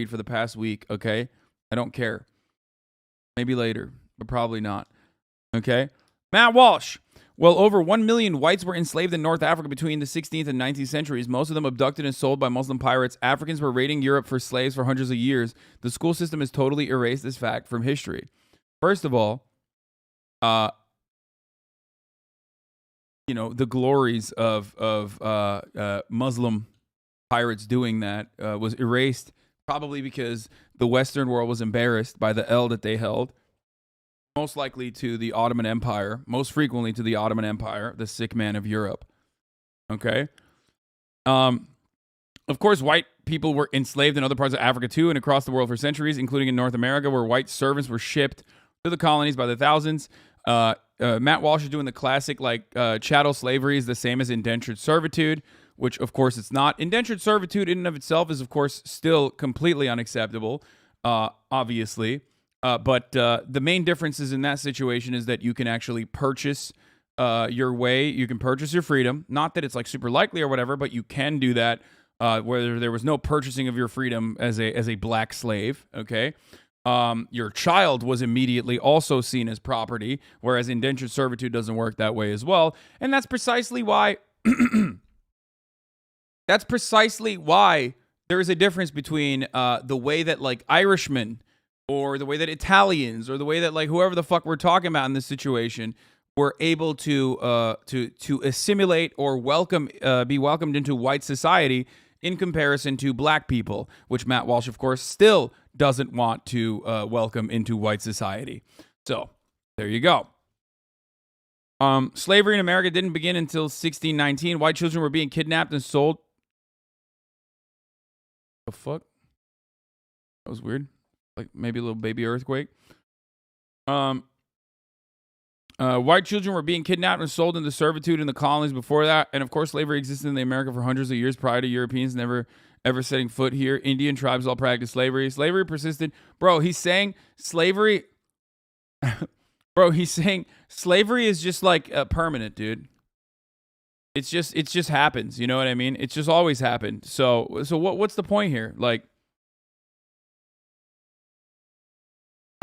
for the past week, okay? I don't care. Maybe later, but probably not. Okay? Matt Walsh. Well, over 1 million whites were enslaved in North Africa between the 16th and 19th centuries, most of them abducted and sold by Muslim pirates. Africans were raiding Europe for slaves for hundreds of years. The school system has totally erased this fact from history. First of all, the glories of Muslim pirates doing that was erased, probably because the Western world was embarrassed by the L that they held. Most likely to the Ottoman Empire, most frequently to the Ottoman Empire, the sick man of Europe. Okay? Of course, white people were enslaved in other parts of Africa too and across the world for centuries, including in North America, where white servants were shipped to the colonies by the thousands. Matt Walsh is doing the classic, chattel slavery is the same as indentured servitude, which, of course, it's not. Indentured servitude in and of itself is, of course, still completely unacceptable, obviously. But the main differences in that situation is that you can actually purchase your way. You can purchase your freedom. Not that it's like super likely or whatever, but you can do that where there was no purchasing of your freedom as a black slave. Okay. Your child was immediately also seen as property, whereas indentured servitude doesn't work that way as well. And that's precisely why there is a difference between the way that like Irishmen or the way that Italians, or the way that like whoever the fuck we're talking about in this situation, were able to assimilate or be welcomed into white society in comparison to black people, which Matt Walsh, of course, still doesn't want to welcome into white society. So there you go. Slavery in America didn't begin until 1619. White children were being kidnapped and sold. The fuck? That was weird. Like maybe a little baby earthquake. White children were being kidnapped and sold into servitude in the colonies before that. And of course, slavery existed in America for hundreds of years prior to Europeans never ever setting foot here. Indian tribes all practiced slavery. Slavery persisted. Bro, he's saying slavery. Bro, he's saying slavery is just like permanent, dude. It just happens. You know what I mean? It's just always happened. So what's the point here? Like,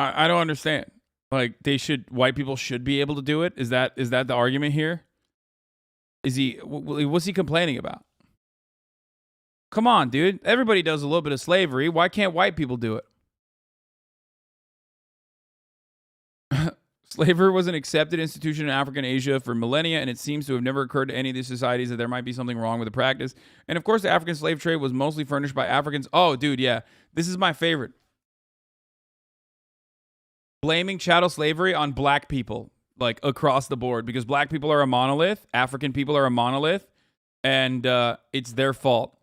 I don't understand. Like, white people should be able to do it. Is that the argument here? What's he complaining about? Come on, dude. Everybody does a little bit of slavery. Why can't white people do it? Slavery was an accepted institution in Africa and Asia for millennia, and it seems to have never occurred to any of these societies that there might be something wrong with the practice. And of course, the African slave trade was mostly furnished by Africans. Oh, dude, yeah. This is my favorite. Blaming chattel slavery on black people, like across the board, because black people are a monolith, African people are a monolith, and it's their fault.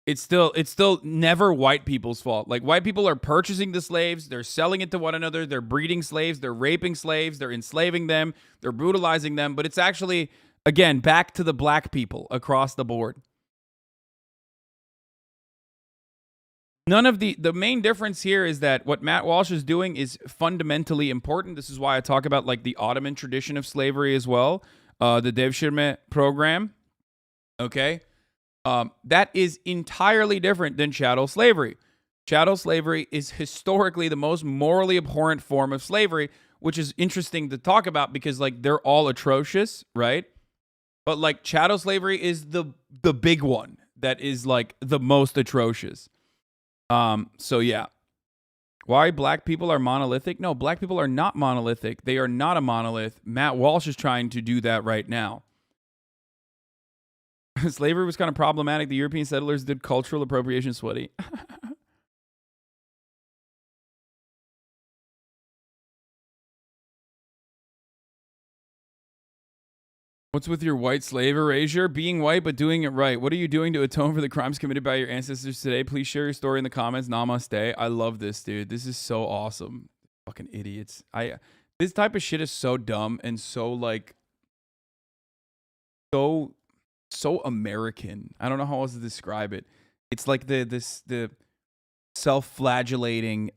It's still never white people's fault. Like, white people are purchasing the slaves, they're selling it to one another, they're breeding slaves, they're raping slaves, they're enslaving them, they're brutalizing them, but it's actually, again, back to the black people across the board. None of the main difference here is that what Matt Walsh is doing is fundamentally important. This is why I talk about like the Ottoman tradition of slavery as well, the Devshirme program. Okay, that is entirely different than chattel slavery. Chattel slavery is historically the most morally abhorrent form of slavery, which is interesting to talk about because like they're all atrocious, right? But like chattel slavery is the big one that is like the most atrocious. So yeah. Why black people are monolithic? No, black people are not monolithic. They are not a monolith. Matt Walsh is trying to do that right now. Slavery was kind of problematic. The European settlers did cultural appropriation sweaty. What's with your white slave erasure? Being white but doing it right. What are you doing to atone for the crimes committed by your ancestors today? Please share your story in the comments. Namaste. I love this, dude. This is so awesome. Fucking idiots. This type of shit is so dumb and so like so American. I don't know how else to describe it. It's like the self-flagellating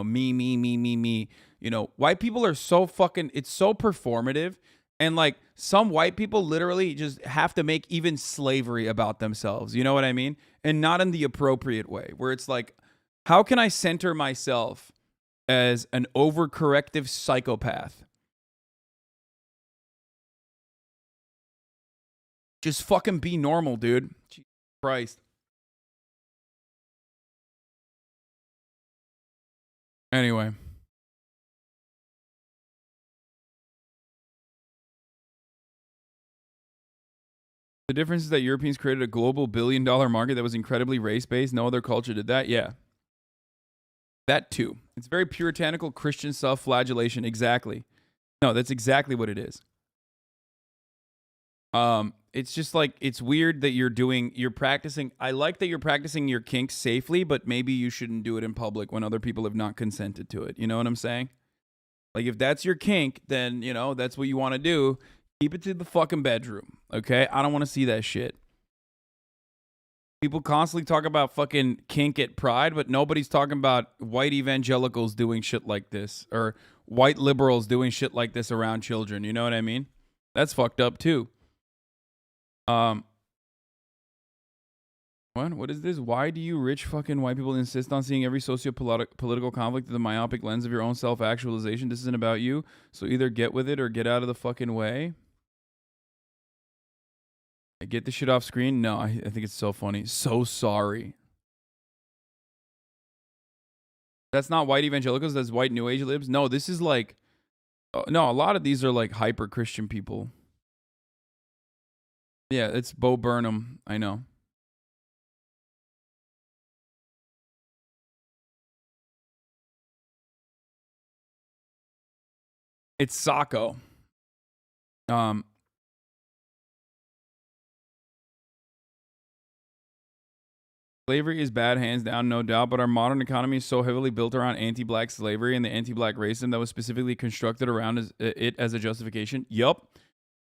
me. You know, white people are so fucking, it's so performative And like some white people literally just have to make even slavery about themselves. You know what I mean? And not in the appropriate way, where it's like, how can I center myself as an overcorrective psychopath? Just fucking be normal, dude. Jesus Christ. Anyway. The difference is that Europeans created a global billion-dollar market that was incredibly race-based. No other culture did that. Yeah. That too. It's very puritanical Christian self-flagellation. Exactly. No, that's exactly what it is. It's just like, it's weird that you're practicing. I like that you're practicing your kinks safely, but maybe you shouldn't do it in public when other people have not consented to it. You know what I'm saying? Like, if that's your kink, then, you know, that's what you want to do. Keep it to the fucking bedroom, okay? I don't want to see that shit. People constantly talk about fucking kink at Pride, but nobody's talking about white evangelicals doing shit like this, or white liberals doing shit like this around children. You know what I mean? That's fucked up too. What is this? Why do you rich fucking white people insist on seeing every socio-political conflict through the myopic lens of your own self-actualization? This isn't about you, so either get with it or get out of the fucking way. Get the shit off screen? No, I think it's so funny. So sorry. That's not white evangelicals. That's white New Age libs. No, this is like... no, a lot of these are like hyper-Christian people. Yeah, it's Bo Burnham. I know. It's Sacco. Slavery is bad, hands down, no doubt, but our modern economy is so heavily built around anti-black slavery and the anti-black racism that was specifically constructed around it as a justification. Yup.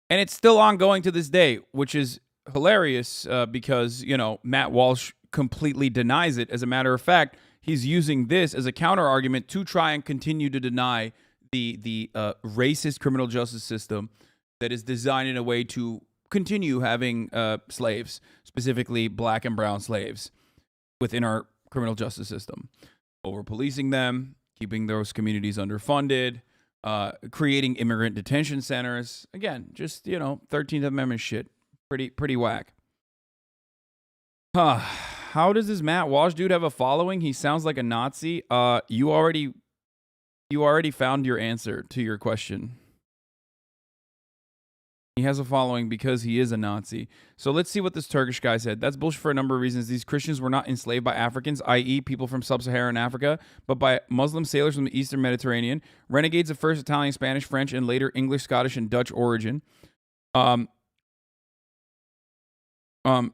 And it's still ongoing to this day, which is hilarious because, you know, Matt Walsh completely denies it. As a matter of fact, he's using this as a counter argument to try and continue to deny the racist criminal justice system that is designed in a way to continue having slaves, specifically black and brown slaves, within our criminal justice system. Over policing them, keeping those communities underfunded, creating immigrant detention centers. Again, just, you know, 13th Amendment shit. Pretty whack. How does this Matt Walsh dude have a following? He sounds like a Nazi. You already found your answer to your question. He has a following because he is a Nazi. So let's see what this Turkish guy said. That's bullshit for a number of reasons. These Christians were not enslaved by Africans, i.e. people from sub-Saharan Africa, but by Muslim sailors from the Eastern Mediterranean, renegades of first Italian, Spanish, French, and later English, Scottish, and Dutch origin.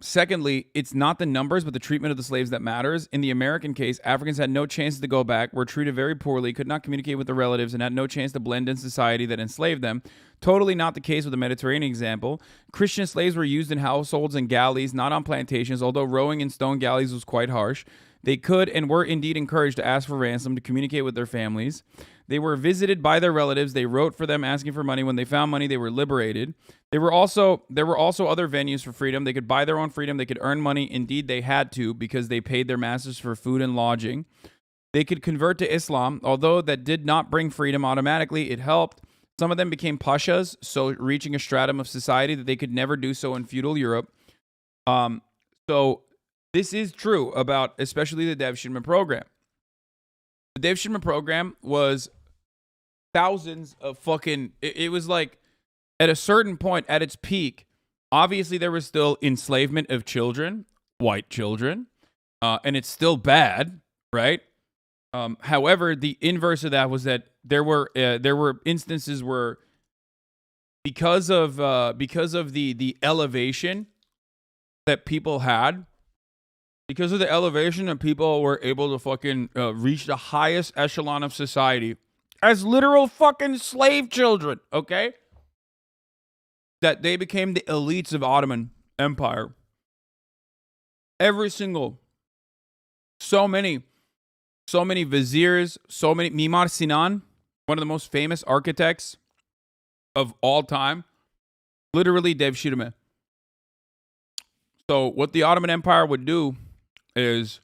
Secondly, it's not the numbers, but the treatment of the slaves that matters. In the American case, Africans had no chance to go back, were treated very poorly, could not communicate with their relatives, and had no chance to blend in society that enslaved them. Totally not the case with the Mediterranean example. Christian slaves were used in households and galleys, not on plantations, although rowing in stone galleys was quite harsh. They could and were indeed encouraged to ask for ransom to communicate with their families. They were visited by their relatives. They wrote for them asking for money. When they found money, they were liberated. There were also other venues for freedom. They could buy their own freedom. They could earn money. Indeed, they had to because they paid their masters for food and lodging. They could convert to Islam, although that did not bring freedom automatically. It helped. Some of them became pashas, so reaching a stratum of society that they could never do so in feudal Europe. So this is true about especially the Dev Shidman program. The Dev Shidman program was thousands of fucking... It was like, at a certain point, at its peak, obviously there was still enslavement of children, white children, and it's still bad, right? However, the inverse of that was that there were instances where because of the elevation that people had, because of the elevation that people were able to fucking reach the highest echelon of society as literal fucking slave children, okay? That they became the elites of Ottoman Empire. Every single, so many viziers, so many... Mimar Sinan, one of the most famous architects of all time, Literally devşirme. So what the Ottoman Empire would do is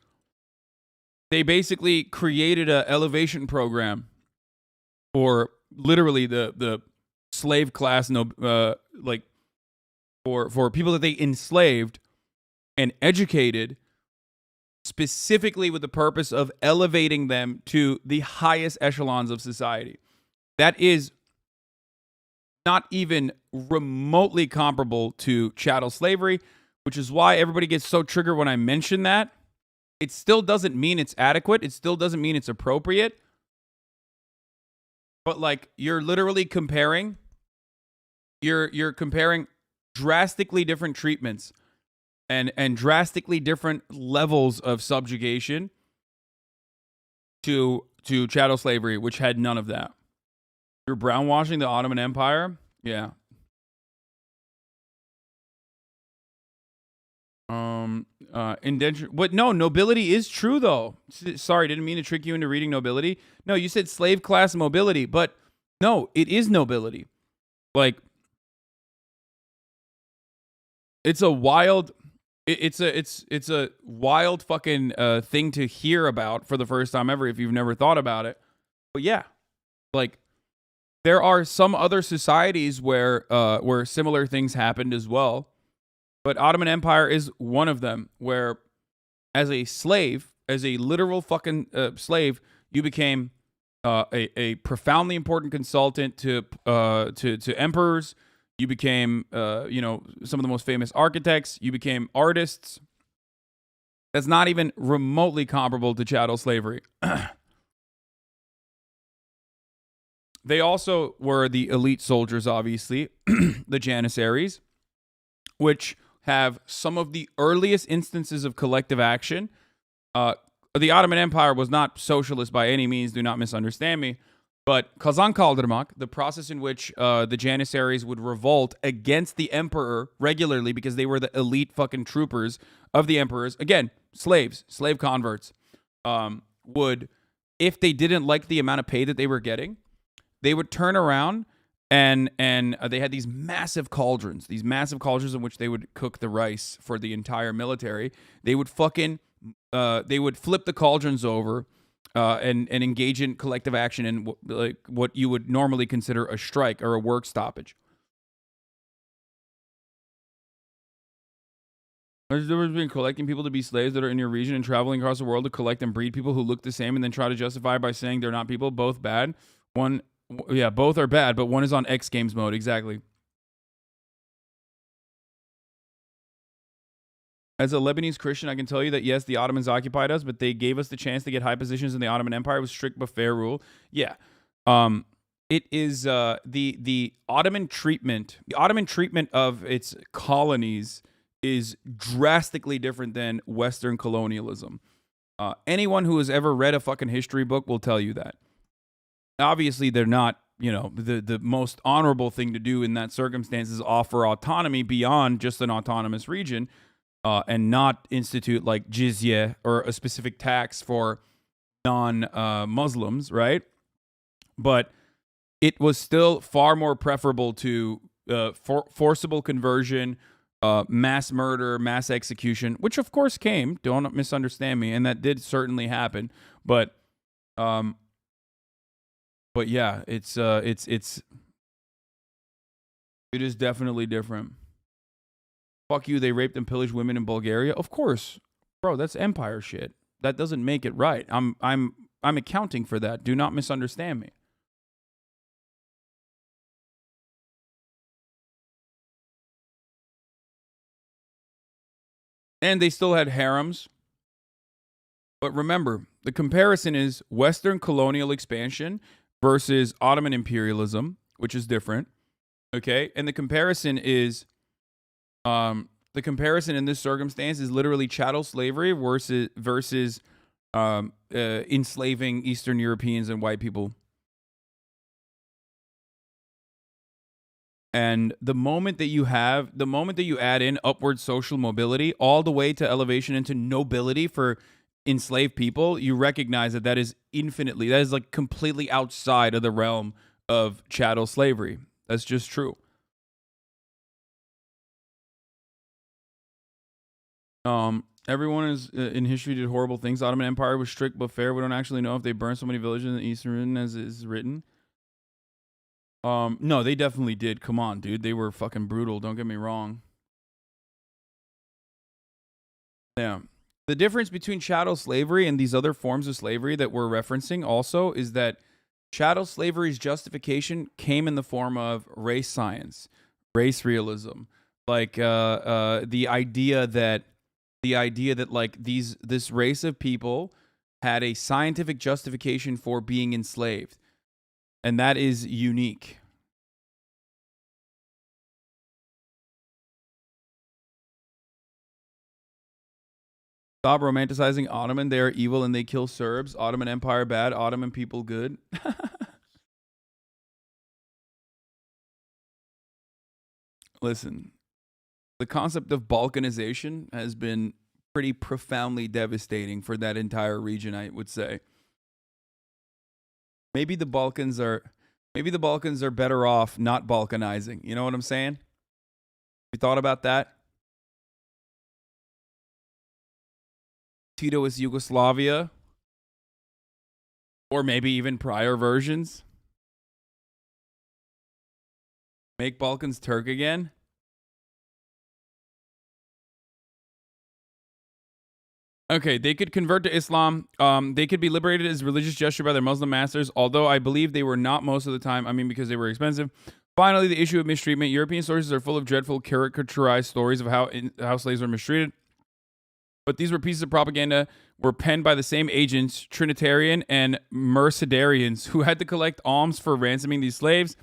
they basically created an elevation program for literally the slave class, like for people that they enslaved and educated, specifically with the purpose of elevating them to the highest echelons of society. That is not even remotely comparable to chattel slavery, which is why everybody gets so triggered when I mention that. It still doesn't mean it's adequate. It still doesn't mean it's appropriate. But like, you're literally comparing, you're comparing drastically different treatments and drastically different levels of subjugation to chattel slavery, which had none of that. You're brownwashing the Ottoman Empire? Yeah. Indenture. What? No, nobility is true though. Sorry, didn't mean to trick you into reading nobility. No, you said slave class mobility, but no, it is nobility. Like, it's a wild. It's a wild fucking thing to hear about for the first time ever if you've never thought about it. But yeah, like, there are some other societies where similar things happened as well. But Ottoman Empire is one of them, where as a slave, as a literal fucking slave, you became a profoundly important consultant to emperors. You became, some of the most famous architects. You became artists. That's not even remotely comparable to chattel slavery. They also were the elite soldiers, obviously, the Janissaries, which have some of the earliest instances of collective action. The Ottoman Empire was not socialist by any means, do not misunderstand me, but Kazan Kaldırmak, the process in which the Janissaries would revolt against the emperor regularly because they were the elite fucking troopers of the emperors, again, slave converts, would, if they didn't like the amount of pay that they were getting, they would turn around and they had these massive cauldrons in which they would cook the rice for the entire military. They would fucking, they would flip the cauldrons over and engage in collective action in like what you would normally consider a strike or a work stoppage. There's a difference between collecting people to be slaves that are in your region and traveling across the world to collect and breed people who look the same and then try to justify by saying they're not people. Both bad. Both are bad, but one is on X Games mode. Exactly. As a Lebanese Christian, I can tell you that, yes, the Ottomans occupied us, but they gave us the chance to get high positions in the Ottoman Empire. It was strict but fair rule. Yeah. It is the Ottoman treatment. The Ottoman treatment of its colonies is drastically different than Western colonialism. Anyone who has ever read a fucking history book will tell you that. Obviously, they're not, the most honorable thing to do in that circumstance is offer autonomy beyond just an autonomous region, and not institute like jizya or a specific tax for non-Muslims, right? But it was still far more preferable to forcible conversion, mass murder, mass execution, which of course came, don't misunderstand me, and that did certainly happen. But yeah, it is definitely different. Fuck you, they raped and pillaged women in Bulgaria. Of course, bro, that's empire shit. That doesn't make it right. I'm accounting for that. Do not misunderstand me. And they still had harems. But remember, the comparison is Western colonial expansion versus Ottoman imperialism, which is different. Okay? And the comparison is the comparison in this circumstance is literally chattel slavery versus enslaving Eastern Europeans and white people. And the moment that you add in upward social mobility all the way to elevation into nobility for enslaved people, you recognize that is like completely outside of the realm of chattel slavery. That's just true. Everyone is in history did horrible things. Ottoman Empire was strict but fair. We don't actually know if they burned so many villages in the Eastern as is written. No, they definitely did. Come on, dude. They were fucking brutal. Don't get me wrong. Yeah. The difference between chattel slavery and these other forms of slavery that we're referencing also is that chattel slavery's justification came in the form of race science, race realism, like the idea that like this race of people had a scientific justification for being enslaved, and that is unique. Stop romanticizing Ottoman. They are evil and they kill Serbs. Ottoman Empire bad. Ottoman people good. Listen, the concept of Balkanization has been pretty profoundly devastating for that entire region, I would say. Maybe the Balkans are better off not Balkanizing. You know what I'm saying? You thought about that? Tito is Yugoslavia, or maybe even prior versions. Make Balkans Turk again. Okay, they could convert to Islam. They could be liberated as religious gesture by their Muslim masters, although I believe they were not most of the time. I mean, because they were expensive. Finally, the issue of mistreatment. European sources are full of dreadful, caricaturized stories of how slaves were mistreated. But these were pieces of propaganda were penned by the same agents, Trinitarian and Mercedarians, who had to collect alms for ransoming these slaves.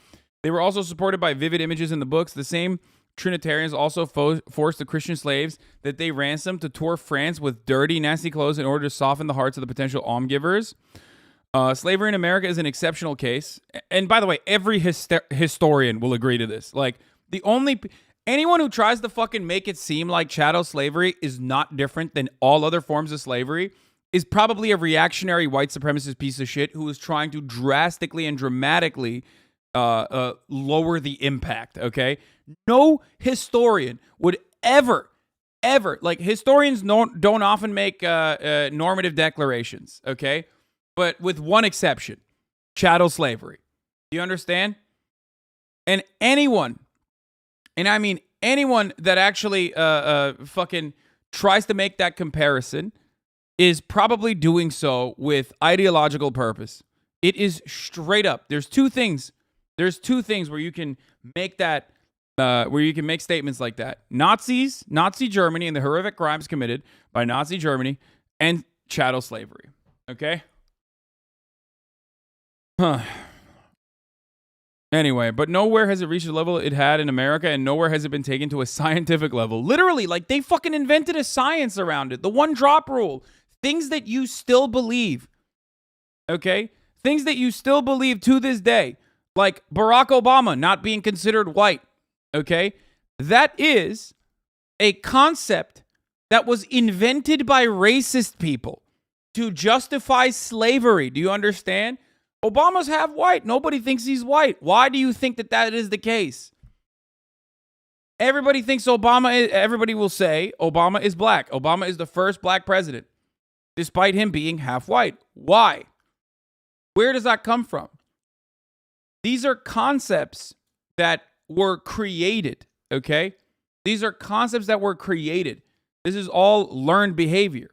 They were also supported by vivid images in the books. The same Trinitarians also forced the Christian slaves that they ransomed to tour France with dirty, nasty clothes in order to soften the hearts of the potential almgivers. Slavery in America is an exceptional case. And by the way, every historian will agree to this. Like, anyone who tries to fucking make it seem like chattel slavery is not different than all other forms of slavery is probably a reactionary white supremacist piece of shit who is trying to drastically and dramatically lower the impact, okay? No historian would ever, like, historians don't often make normative declarations, okay? But with one exception, chattel slavery. Do you understand? And anyone that actually fucking tries to make that comparison is probably doing so with ideological purpose. It is straight up. There's two things where you can make that, where you can make statements like that. Nazi Germany and the horrific crimes committed by Nazi Germany and chattel slavery. Okay? Huh. Anyway, but nowhere has it reached the level it had in America, and nowhere has it been taken to a scientific level. Literally, like, they fucking invented a science around it. The one drop rule. Things that you still believe. Okay? Things that you still believe to this day. Like Barack Obama not being considered white. Okay? That is a concept that was invented by racist people to justify slavery. Do you understand? Obama's half white. Nobody thinks he's white. Why do you think that is the case? Everybody will say Obama is black. Obama is the first black president, despite him being half white. Why? Where does that come from? These are concepts that were created, okay? These are concepts that were created. This is all learned behavior.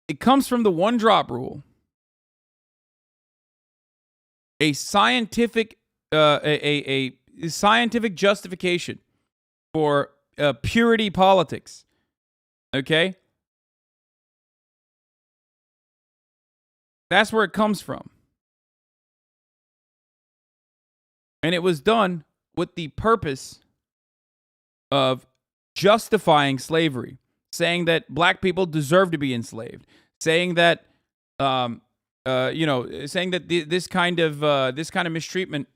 It comes from the one drop rule. A scientific scientific justification for purity politics. Okay? That's where it comes from. And it was done with the purpose of justifying slavery, saying that black people deserve to be enslaved, saying that, saying that this kind of mistreatment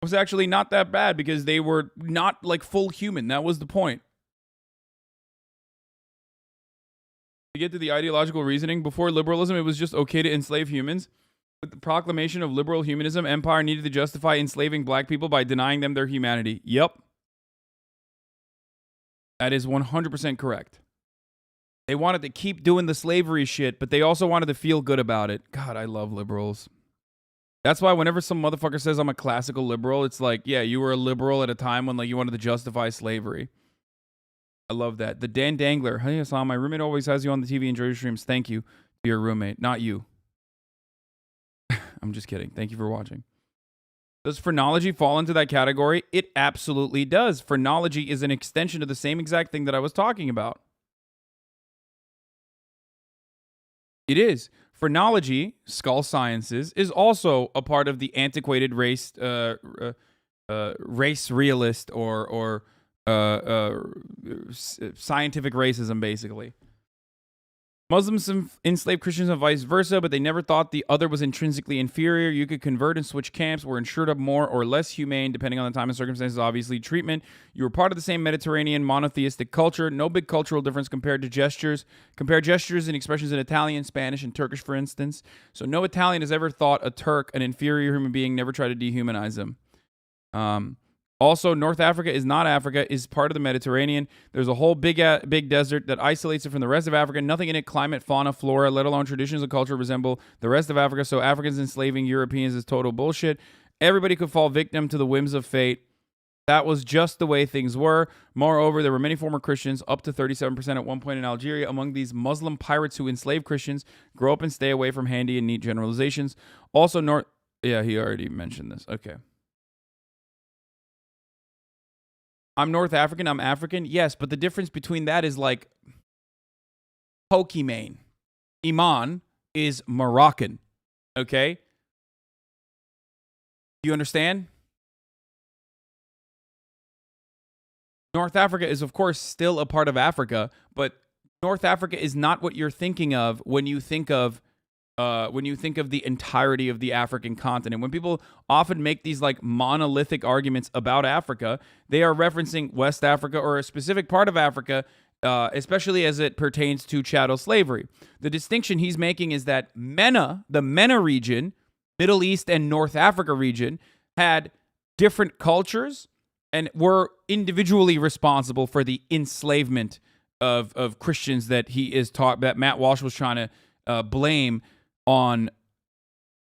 was actually not that bad because they were not like full human. That was the point. To get to the ideological reasoning, before liberalism, it was just okay to enslave humans. With the proclamation of liberal humanism, empire needed to justify enslaving black people by denying them their humanity. Yep. That is 100% correct. They wanted to keep doing the slavery shit, but they also wanted to feel good about it. God, I love liberals. That's why whenever some motherfucker says I'm a classical liberal, it's like, yeah, you were a liberal at a time when like you wanted to justify slavery. I love that. The Dan Dangler. Hey, Hasan, my roommate always has you on the TV and your streams. Thank you to your roommate, not you. I'm just kidding. Thank you for watching. Does phrenology fall into that category? It absolutely does. Phrenology is an extension of the same exact thing that I was talking about. It is. Phrenology, skull sciences, is also a part of the antiquated race realist or scientific racism, basically. Muslims enslaved Christians and vice versa, but they never thought the other was intrinsically inferior. You could convert and switch camps, were ensured of more or less humane, depending on the time and circumstances, obviously. Treatment, you were part of the same Mediterranean monotheistic culture. No big cultural difference compared to gestures. Compare gestures and expressions in Italian, Spanish, and Turkish, for instance. So no Italian has ever thought a Turk an inferior human being, never tried to dehumanize him. Also, North Africa is not Africa, is part of the Mediterranean. There's a whole big desert that isolates it from the rest of Africa. Nothing in it, climate, fauna, flora, let alone traditions and culture, resemble the rest of Africa. So Africans enslaving Europeans is total bullshit. Everybody could fall victim to the whims of fate. That was just the way things were. Moreover, there were many former Christians, up to 37% at one point in Algeria. Among these Muslim pirates who enslaved Christians, grow up and stay away from handy and neat generalizations. Also, yeah, he already mentioned this. Okay. I'm North African, I'm African. Yes, but the difference between that is like Pokimane. Iman is Moroccan. Okay? You understand? North Africa is, of course, still a part of Africa, but North Africa is not what you're thinking of when you think of the entirety of the African continent. When people often make these like monolithic arguments about Africa, they are referencing West Africa or a specific part of Africa, especially as it pertains to chattel slavery. The distinction he's making is that the MENA region, Middle East and North Africa region, had different cultures and were individually responsible for the enslavement of Christians that that Matt Walsh was trying to blame on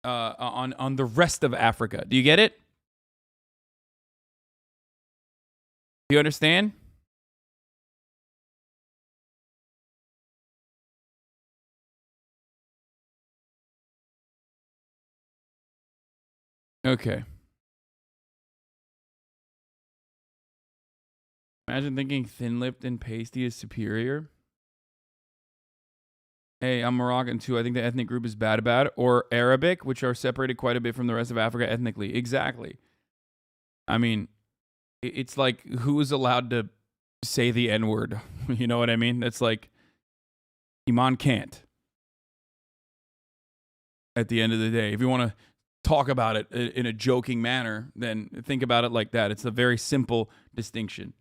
the rest of Africa. Do you get it? Do you understand? Okay. Imagine thinking thin-lipped and pasty is superior. Hey, I'm Moroccan too. I think the ethnic group is bad about it. Or Arabic, which are separated quite a bit from the rest of Africa ethnically. Exactly. I mean, it's like, who is allowed to say the N-word? You know what I mean? It's like, Iman can't. At the end of the day, if you want to talk about it in a joking manner, then think about it like that. It's a very simple distinction.